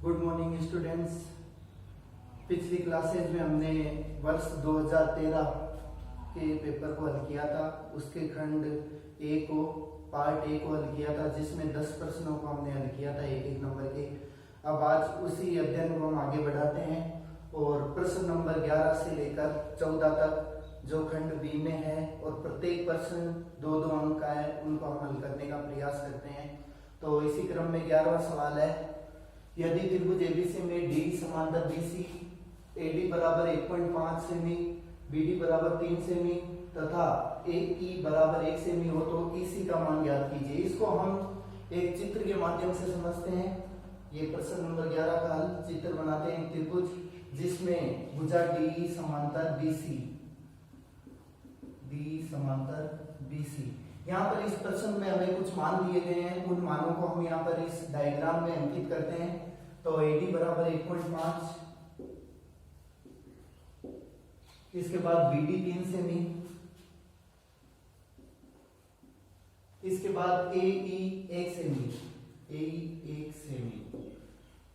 Good morning students. पिछली classes में हमने वर्ष 2013 के पेपर को हल किया था। उसके खंड ए को पार्ट ए को हल किया था, जिसमें 10 प्रश्नों को हमने हल किया था एक एक नंबर के। अब आज उसी अध्ययन को हम आगे बढ़ाते हैं और प्रश्न नंबर 11 से लेकर 14 तक जो खंड बी में है और प्रत्येक प्रश्न 2-2 अंक का है, उनको हम हल करने का प्रयास करते हैं। तो इसी क्रम में 11वां सवाल है, यदि त्रिभुज एबीसी में डी समांतर बीसी, एडी बराबर 1.5 सेमी, बीडी बराबर 3 सेमी तथा एई बराबर 1 सेमी हो तो ईसी का मान ज्ञात कीजिए। इसको हम एक चित्र के माध्यम से समझते हैं। ये प्रश्न नंबर 11 का हल चित्र बनाते हैं। त्रिभुज जिसमें भुजा डी समांतर बीसी, डी समांतर बीसी। यहाँ पर इस प्रश्न में हमें कुछ मान दिए गए हैं, उन मानों को हम यहाँ पर इस डायग्राम में अंकित करते हैं। तो एडी बराबर 1.5, इसके बाद बीडी 3 सेमी, इसके बाद एई 1 सेमी, एई 1 सेमी,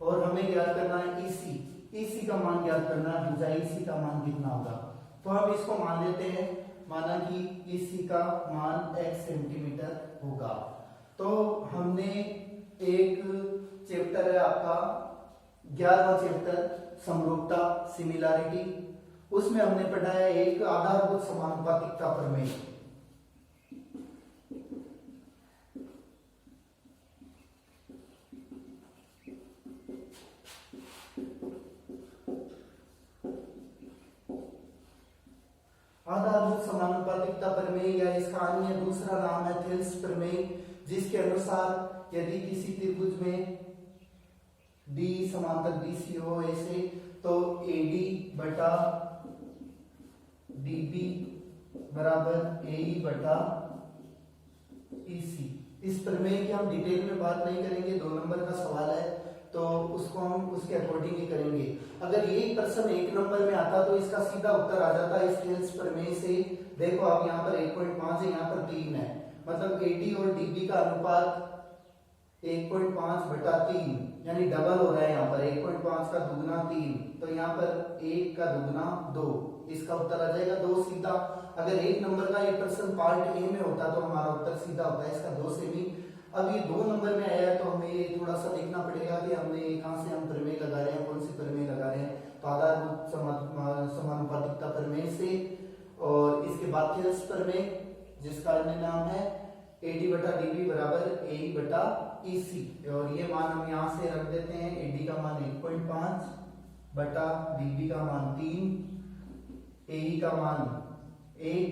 और हमें ज्ञात करना है ईसी। ईसी का मान ज्ञात करना है, भुजा ईसी का मान कितना होगा। तो हम इसको मान लेते हैं, माना कि ईसी का मान x सेंटीमीटर होगा। तो हमने एक चैप्टर है आपका 11वां चैप्टर समरूपता सिमिलैरिटी, उसमें हमने पढ़ा है एक आधारभूत समानुपातिकता प्रमेय। आधारभूत समानुपातिकता प्रमेय या इसका अन्य दूसरा नाम है थेल्स प्रमेय, जिसके अनुसार यदि किसी त्रिभुज में डी समांतर बीसी हो ऐसे, तो एडी बटा डीबी बराबर एई बटा ईसी। इस प्रमेय की हम डिटेल में बात नहीं करेंगे, 2 नंबर का सवाल है तो उसको हम उसके अकॉर्डिंग ही करेंगे। अगर यही प्रश्न 1 नंबर में आता तो इसका सीधा उत्तर आ जाता इस थेल्स प्रमेय से। देखो आप यहाँ पर 1.5 है, यहाँ पर 3 है, मतलब एडी और डीबी का अनुपात 1.5 बटा 3, यानी डबल हो रहा है। यहाँ पर 1.5 का दुगना 3, तो यहाँ पर 1 का दुगना 2, इसका उत्तर आ जाएगा 2 सीधा। अगर 1 नंबर का ये प्रश्न पार्ट ए में होता तो हमारा उत्तर सीधा होता है इसका 2 सेमी। अब ये 2 नंबर में आया है तो हमें ये थोड़ा सा देखना पड़ेगा कि हमने कहां से हम प्रमेय लगा रहे हैं, कौन सी प्रमेय लगा रहे हैं। तो आधारभूत समानुपातिकता प्रमेय से, और इसके बाद थेल्स प्रमेय जिसका अन्य नाम है एडी बटा डीबी बराबर एई बटा ईसी। और ये मान हम यहाँ से रख देते हैं, एडी का मान 1.5 बटा डीबी का मान 3, एई का मान 1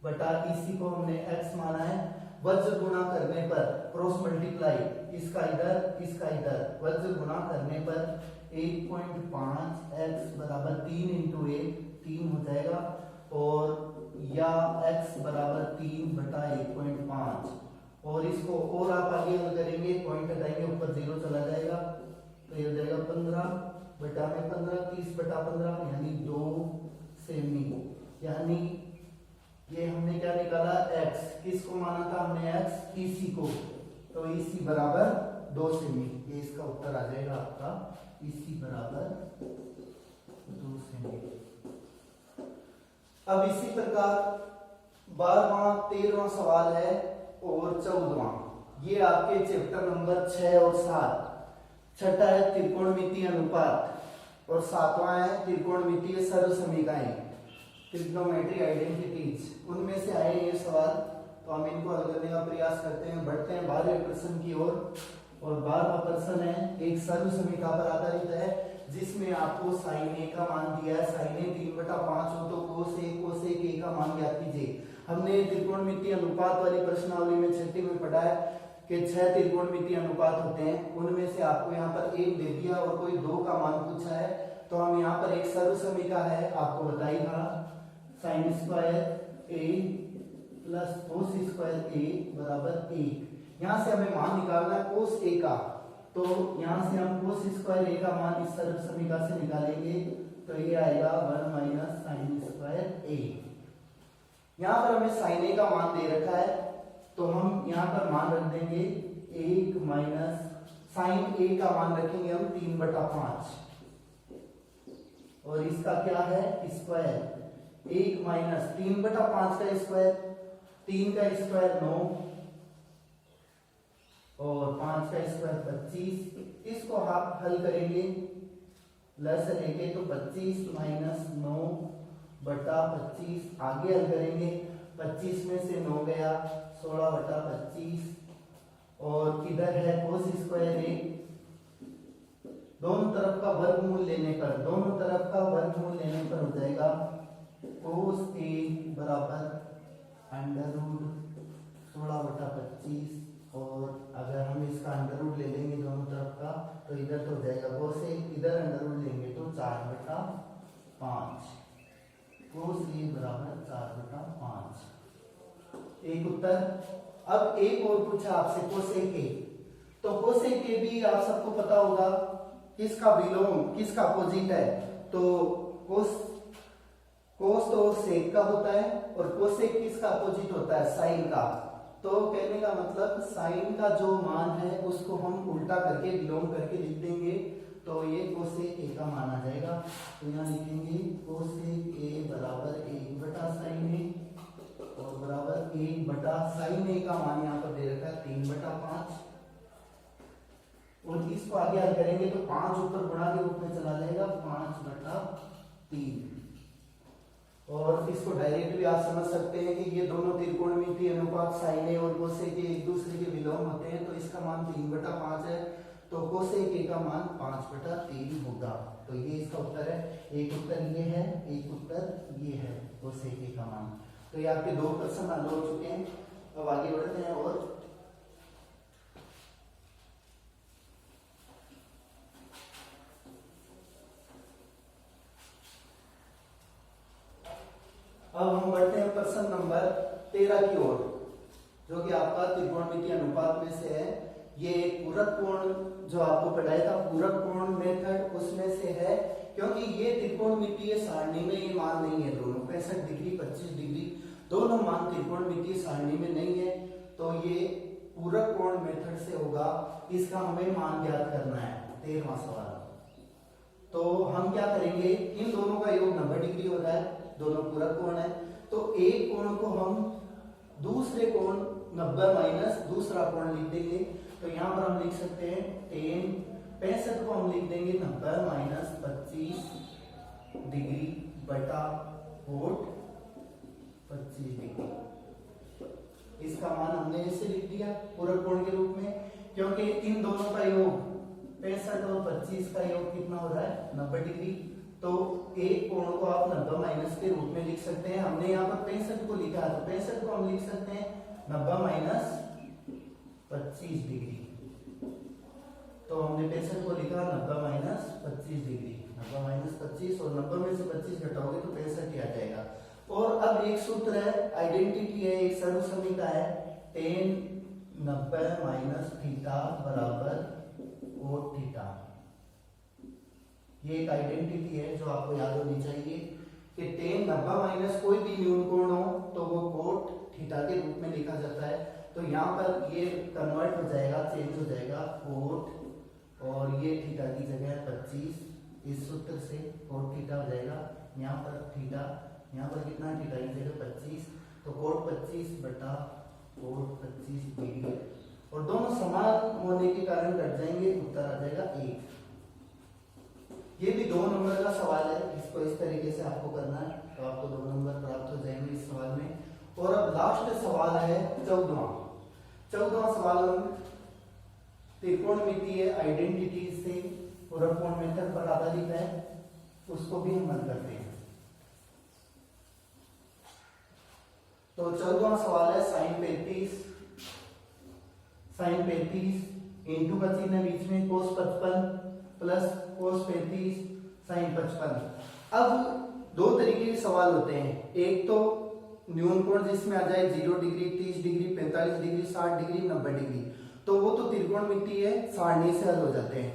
बटा ईसी को हमने x माना है। वज्र गुणा करने पर क्रॉस मल्टीप्लाई, इसका इधर वज्र गुणा करने पर 1.5 x बराबर 3 इंटू 1 3 हो जाएगा, और या x बराबर 3 बटा 1.5, और इसको और आप आगे हल करेंगे, पॉइंट हटाएंगे ऊपर 0 चला जाएगा, तो ये हो जाएगा 15 बटा में 15 30 बटा 15 यानी 2 सेमी। यानी ये हमने क्या निकाला x, किसको माना था हमने x, ईसी को, तो ईसी बराबर 2 सेमी। ये इसका उत्तर आ जाएगा आपका, ईसी बराबर 2 सेमी। अब इसी प्रकार 12वां 13वां सवाल है और 14वां, ये आपके चैप्टर नंबर 6 और 7। छठा है त्रिकोणमितीय अनुपात और 7वां है त्रिकोणमितीय सर्वसमीकाएं, ट्रिग्नोमेट्री आइडेंटिटीज। उनमें से आए ये सवाल, तो हम इनको हल करने का प्रयास करते हैं। बढ़ते हैं 12वें प्रश्न की ओर, और 12वां प्रश्न है एक सर्वसमीका पर आधारित है, जिसमें आपको साइन ए का मान दिया है। साइन ए 3/5 हो तो कोसेक ए का मान ज्ञात कीजिए। हमने त्रिकोणमितीय अनुपात वाली प्रश्नावली में 6ठी में पढ़ा है कि 6 त्रिकोणमितीय अनुपात होते हैं, उनमें से आपको यहाँ पर 1 दे दिया और कोई 2 का मान पूछा है। तो हम यहाँ पर एक सर्वसमीका है, आपको बताइएगा साइन स्क्वायर ए प्लस कोस स्क्वायर ए बराबर 1। यहाँ से हमें मान निकालना है कोस ए का, तो यहाँ से हम कोस स्क्वायर ए का मान इस सर्वसमीका से निकालेंगे, तो ये आएगा 1 माइनस साइन स्क्वायर ए। यहाँ पर हमें साइन ए का मान दे रखा है, तो हम यहाँ पर मान रख देंगे 1 माइनस साइन ए का मान रखेंगे हम 3/5 और इसका क्या है स्क्वायर 1 माइनस 3/5 का स्क्वायर 3 का स्क्वायर 9 और 5 का स्क्वायर 25। इसको आप हल करेंगे प्लस लेंगे तो 25 माइनस 9/25 आगे हल करेंगे 25 में से 9 गया 16/25 और इधर है कोस स्क्वायर ए दोनों तरफ का वर्गमूल लेने पर हो जाएगा कोस ए बराबर √16/25 और अगर हम इसका अंडर ले लेंगे दोनों तरफ का तो इधर तो हो जाएगा कोस ए इधर अंडर लेंगे तो 4/5 कोस ए बराबर 4/5 एक उत्तर। अब एक और पूछा आपसे कोसेक ए तो कोसेक ए भी आप सबको पता होगा किसका विलोम किसका अपोजिट है तो कोस तो सेक का होता है और कोसेक किसका अपोजिट होता है साइन का। तो कहने का मतलब साइन का जो मान है उसको हम उल्टा करके विलोम करके लिख देंगे तो ये कोसेक ए का मान आ जाएगा। तो यहाँ लिखेंगे कोसेक ए बराबर 1/sin ए और बराबर 1/sin ए का मान यहाँ पर दे रखा है 3/5 और इसको आगे हल करेंगे तो 5 ऊपर गुणा के रूप में चला जाएगा 5/3 और इसको डायरेक्ट भी आप समझ सकते हैं कि ये दोनों त्रिकोणमितीय अनुपात साइन ए और कोसेक ए एक दूसरे के विलोम होते हैं तो इसका मान 3/5 है तो कोसेक ए का मान 5/3 होगा। तो ये इसका उत्तर है। एक उत्तर ये है एक उत्तर ये है कोसेक ए का मान। तो ये आपके 2 प्रश्न हल हो चुके हैं। अब आगे बढ़ते हैं और अब हम बढ़ते हैं प्रश्न नंबर 13 की ओर जो कि आपका त्रिकोणमितीय अनुपात में से है। ये पूरक कोण जो आपको पढ़ाया था पूरक कोण मेथड उसमें से है क्योंकि ये त्रिकोणमितीय सारणी में ये मान नहीं है दोनों 65 डिग्री 25 डिग्री दोनों मान त्रिकोणमितीय सारणी में नहीं है तो ये पूरक कोण मेथड से होगा। इसका हमें मान ज्ञात करना है 13वां सवाल। तो हम क्या करेंगे इन दोनों का योग 90 डिग्री हो रहा है दोनों पूरक कोण है तो एक कोण को हम दूसरे कोण 90 माइनस दूसरा कोण लिख देंगे। तो यहाँ पर हम लिख सकते हैं 65 को हम लिख देंगे 90 माइनस 25 डिग्री बटा कोट 25 डिग्री। इसका मान हमने ऐसे लिख दिया पूरक कोण के रूप में क्योंकि इन दोनों का योग 65 और 25 का योग कितना हो रहा है 90 डिग्री। तो एक कोण को आप 90 माइनस के रूप में लिख सकते हैं। हमने यहाँ पर 65 को लिखा है तो 65 को हम लिख सकते हैं 90 माइनस 25 डिग्री। तो हमने 65 को लिखा 90 माइनस 25 डिग्री 90 माइनस 25 और 90 में से 25 घटाओगे तो 65 ही आ जाएगा। और अब एक सूत्र है आइडेंटिटी है एक सर्वसमीका है tan 90 माइनस थीटा बराबर कोट थीटा। ये एक आइडेंटिटी है जो आपको याद होनी चाहिए कि tan 90 माइनस कोई भी न्यून कोण हो तो वो कोट थीटा के रूप में लिखा जाता है। तो यहाँ पर ये कन्वर्ट हो जाएगा चेंज हो जाएगा कोट और ये थीटा की जगह 25 इस सूत्र से कोट थीटा हो जाएगा। यहाँ पर थीटा यहाँ पर कितना थीटा की जगह 25 तो कोट 25 बटा कोट 25 डिग्री और दोनों समान होने के कारण कट जाएंगे उत्तर आ जाएगा 1। ये भी 2 नंबर का सवाल है इसको इस तरीके से आपको करना है तो आपको 2 नंबर प्राप्त हो जाएंगे इस सवाल में। और अब लास्ट सवाल है 14वां सवाल हम त्रिकोणमितीय आइडेंटिटी से पूरक कोण मेथड पर आधारित है उसको भी हम हल करते हैं। तो 14वां सवाल है sin 35 इंटू का चिन्ह बीच में cos 55 प्लस cos 35 sin 55। अब 2 तरीके के सवाल होते हैं एक तो न्यून कोण जिसमें आ जाए 0 degree 30 degree 45 degree 60 degree 90 degree तो वो तो त्रिकोणमितीय सारणी से हल हो जाते हैं।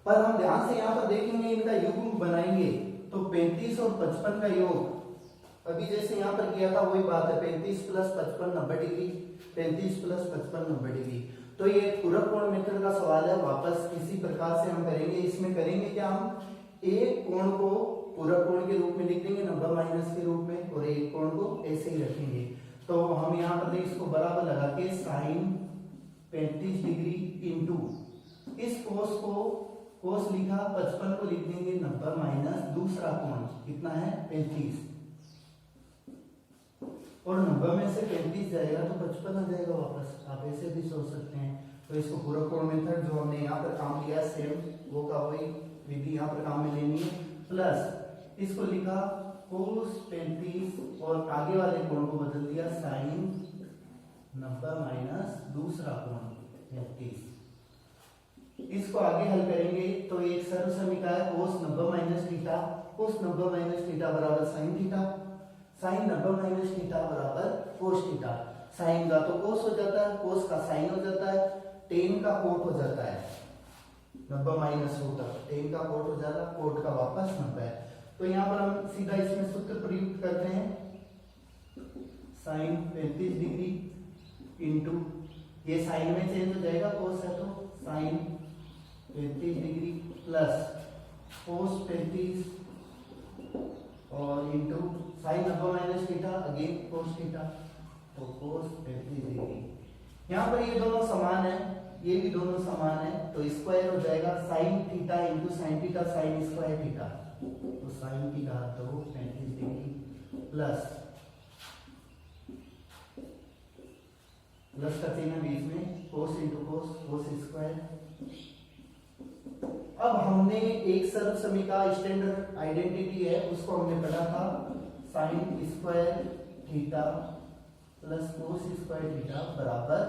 पर हम ध्यान से यहाँ पर देखेंगे इनका युग्म बनाएंगे तो 35 और 55 का योग अभी जैसे यहाँ पर किया था वही बात है 35 प्लस 55 90 डिग्री 35 प्लस 55 90 डिग्री। तो ये पूरक कोण मेथड का सवाल है, वापस इसी प्रकार से हम करेंगे। इसमें करेंगे क्या, हम एक कोण को पूरक कोण के रूप में लिख देंगे 90 माइनस के रूप में, और एक कोण को ऐसे ही रखेंगे। तो हम यहाँ पर इसको बराबर लगा के साइन 35 डिग्री इंटू इस कोस को, कोस लिखा 55 को लिख देंगे 90 माइनस दूसरा कोण कितना है 35, और 90 में से 35 जाएगा तो 55 आ जाएगा वापस। आप ऐसे भी सोच सकते हैं। तो इसको पूरक कोण मेथड जो हमने यहाँ पर काम किया सेम वो का वही विधि यहाँ पर काम में लेनी है, प्लस इसको लिखा कोस 35 और आगे वाले कोण को बदल दिया साइन 90 माइनस दूसरा कोण 35। इसको आगे हल करेंगे तो एक सर्व समीकरण है cos 90 minus theta, cos 90 minus theta बराबर sine theta, sine 90 minus theta बराबर कोस थीटा। साइन का तो कोस हो जाता है, कोस का साइन हो जाता है, टेन का कोट हो जाता है 90 माइनस होता, टेन का कोट हो जाता है, कोट का वापस 90 है। तो यहाँ पर हम सीधा इसमें सूत्र प्रयुक्त करते हैं, साइन 35 डिग्री इंटू ये साइन में चेंज हो जाएगा, कोस है तो साइन 35 डिग्री प्लस कोस 35 और into sine 90 minus theta again cos theta, तो कोस 35 डिग्री। यहाँ पर ये दोनों समान है, ये भी दोनों समान है, तो स्क्वायर हो जाएगा sine theta into sine theta sine square theta, तो साइन की घात तो 35 डिग्री प्लस प्लस का चिन्ह बीच में कोस इंटू कोस, कोस स्क्वायर। अब हमने एक सर्व समीकरण स्टैंडर्ड आइडेंटिटी है उसको हमने पढ़ा था, sine square theta plus cos square theta बराबर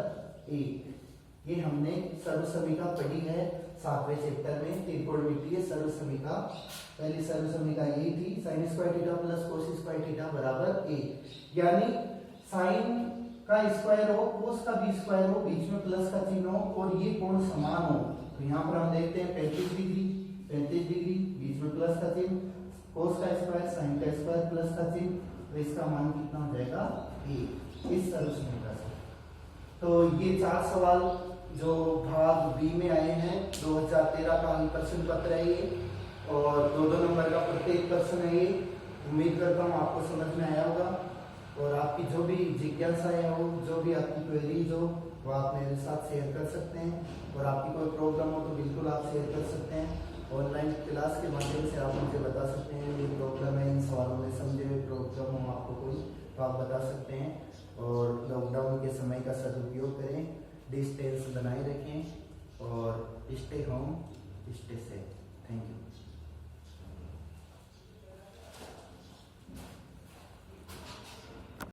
1। ये हमने सर्व समीकरण पढ़ी है 7वें चैप्टर में, त्रिकोणमितीय सर्व समीकरण। पहली सर्व समीकरण यही थी, sine square theta plus cos square theta बराबर 1, यानी साइन का स्क्वायर हो कोस का भी स्क्वायर हो, बीच में प्लस का चिन्ह हो और ये कोण समान हो। तो यहाँ पर हम देखते हैं 35 डिग्री बीच में प्लस का चिन्ह, कोस का स्क्वायर साइन का स्क्वायर प्लस का चिन्ह, तो इसका मान कितना हो जाएगा 1 इस सर्व समीकरण से। तो ये 4 सवाल जो भाग बी में आए हैं 2013 का प्रश्न पत्र है ये, और 2-2 नंबर का प्रत्येक प्रश्न है ये। उम्मीद करता हूँ आपको समझ में आया होगा, और आपकी जो भी जिज्ञासाएं हो, जो भी आपकी क्वेरीज हो, वो आप मेरे साथ शेयर कर सकते हैं, और आपकी कोई प्रॉब्लम हो तो बिल्कुल आप शेयर कर सकते हैं। ऑनलाइन क्लास के माध्यम से आप मुझे बता सकते हैं ये प्रॉब्लम है, इन सवालों में समझे हुए प्रॉब्लम हो आपको कोई तो आप बता सकते हैं। और लॉकडाउन के समय का सदुपयोग करें, डिस्टेंस बनाए रखें, और स्टे होम स्टे सेफ।